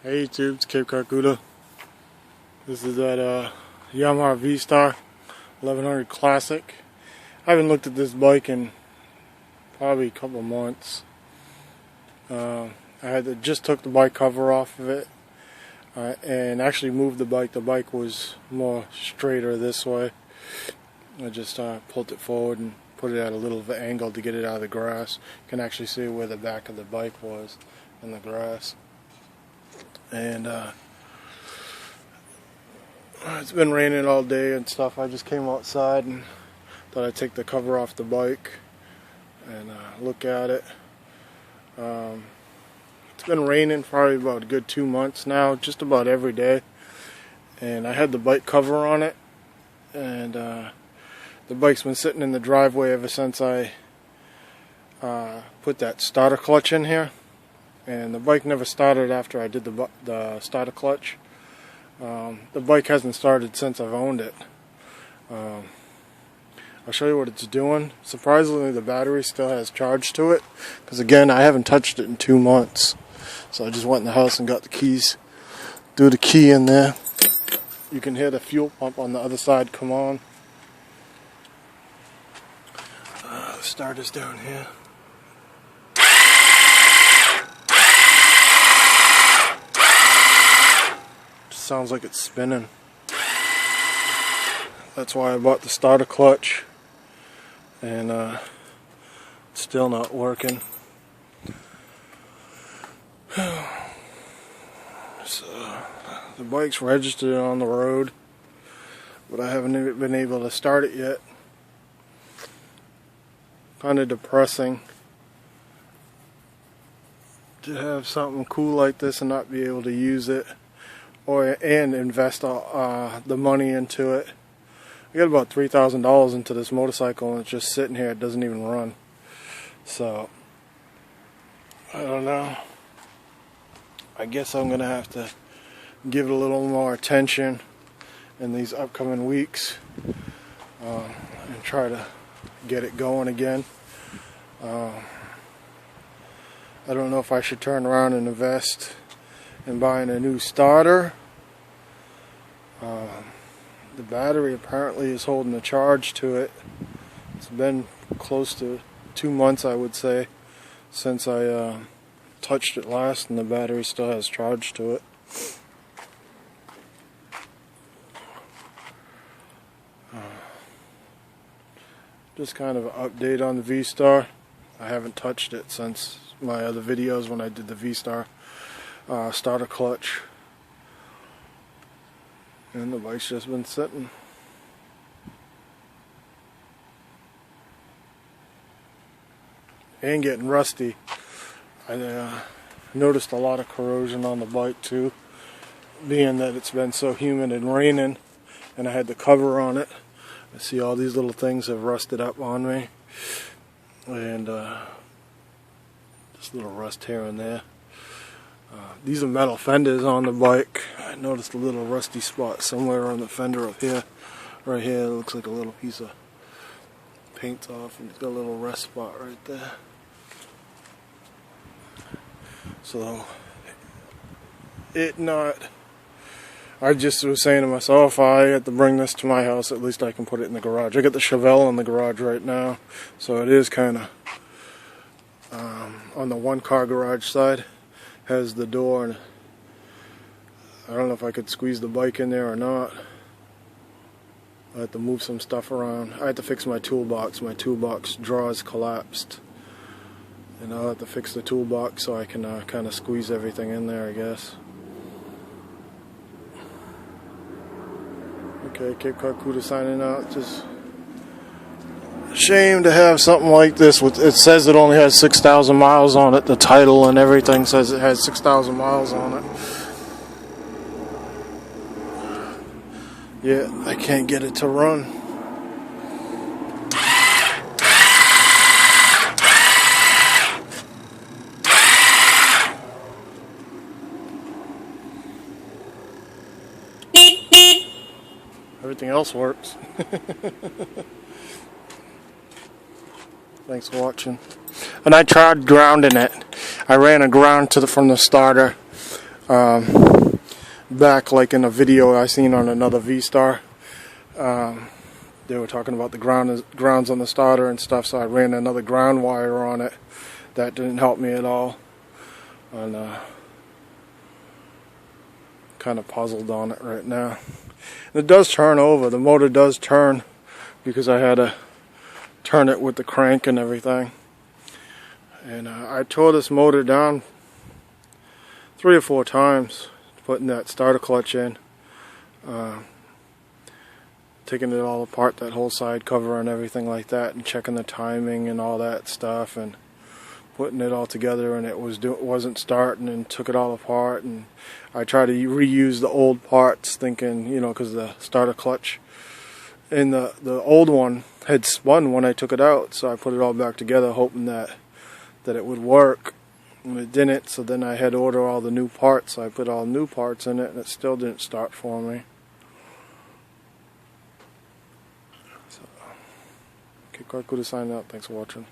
Hey YouTube, it's Cape Carcuda. This is that Yamaha vstar 1100 Classic. I haven't looked at this bike in probably a couple months. Just took the bike cover off of it and actually moved the bike. The bike was more straighter this way. I just pulled it forward and put it at a little of an angle to get it out of the grass. You can actually see where the back of the bike was in the grass. And it's been raining all day and stuff. I just came outside and thought I'd take the cover off the bike and look at it. It's been raining probably about a good 2 months now, just about every day. And I had the bike cover on it, and the bike's been sitting in the driveway ever since I put that starter clutch in here. And the bike never started after I did the starter clutch. The bike hasn't started since I've owned it. I'll show you what it's doing. Surprisingly, the battery still has charge to it, because again, I haven't touched it in 2 months. So I just went in the house and got the keys. Threw the key in there. You can hear the fuel pump on the other side come on. The starter's down here. Sounds like it's spinning. That's why I bought the starter clutch, and it's still not working. So the bike's registered on the road, but I haven't been able to start it yet. Kind of depressing to have something cool like this and not be able to use it. And invest the money into it. I got about $3,000 into this motorcycle, and it's just sitting here. It doesn't even run. So I don't know. I guess I'm gonna have to give it a little more attention in these upcoming weeks and try to get it going again. I don't know if I should turn around and invest in buying a new starter. The battery apparently is holding a charge to it. It's been close to 2 months, I would say, since I touched it last, and the battery still has charge to it. Just kind of an update on the vstar. I haven't touched it since my other videos when I did the vstar starter clutch, and the bike's just been sitting. And getting rusty. I noticed a lot of corrosion on the bike too, being that it's been so humid and raining, and I had the cover on it. I see all these little things have rusted up on me, and just a little rust here and there. These are metal fenders on the bike. I noticed a little rusty spot somewhere on the fender up here. Right here, it looks like a little piece of paint's off, and it's got a little rust spot right there. So, I just was saying to myself, if I had to bring this to my house, at least I can put it in the garage. I got the Chevelle in the garage right now, so it is kind of on the one car garage side. Has the door, and I don't know if I could squeeze the bike in there or not. I had to move some stuff around. I had to fix my toolbox. My toolbox drawers collapsed, and I'll have to fix the toolbox so I can kind of squeeze everything in there, I guess. Okay, Cape Carcuda signing out. Just shame to have something like this. It says it only has 6,000 miles on it. The title and everything says it has 6,000 miles on it. Yeah, I can't get it to run. Everything else works. Thanks for watching. And I tried grounding it. I ran a ground from the starter back like in a video I seen on another vstar. They were talking about the grounds on the starter and stuff, so I ran another ground wire on it. That didn't help me at all, and kind of puzzled on it right now. And it does turn over. The motor does turn because I had to turn it with the crank and everything. And I tore this motor down 3 or 4 times putting that starter clutch in, taking it all apart, that whole side cover and everything like that, and checking the timing and all that stuff, and putting it all together, and it wasn't starting, and took it all apart. And I tried to reuse the old parts, thinking, you know, because the starter clutch in the old one had spun when I took it out, so I put it all back together hoping that it would work, and it didn't. So then I had to order all the new parts, so I put all new parts in it, and it still didn't start for me. So, okay, quite good to sign out. Thanks for watching.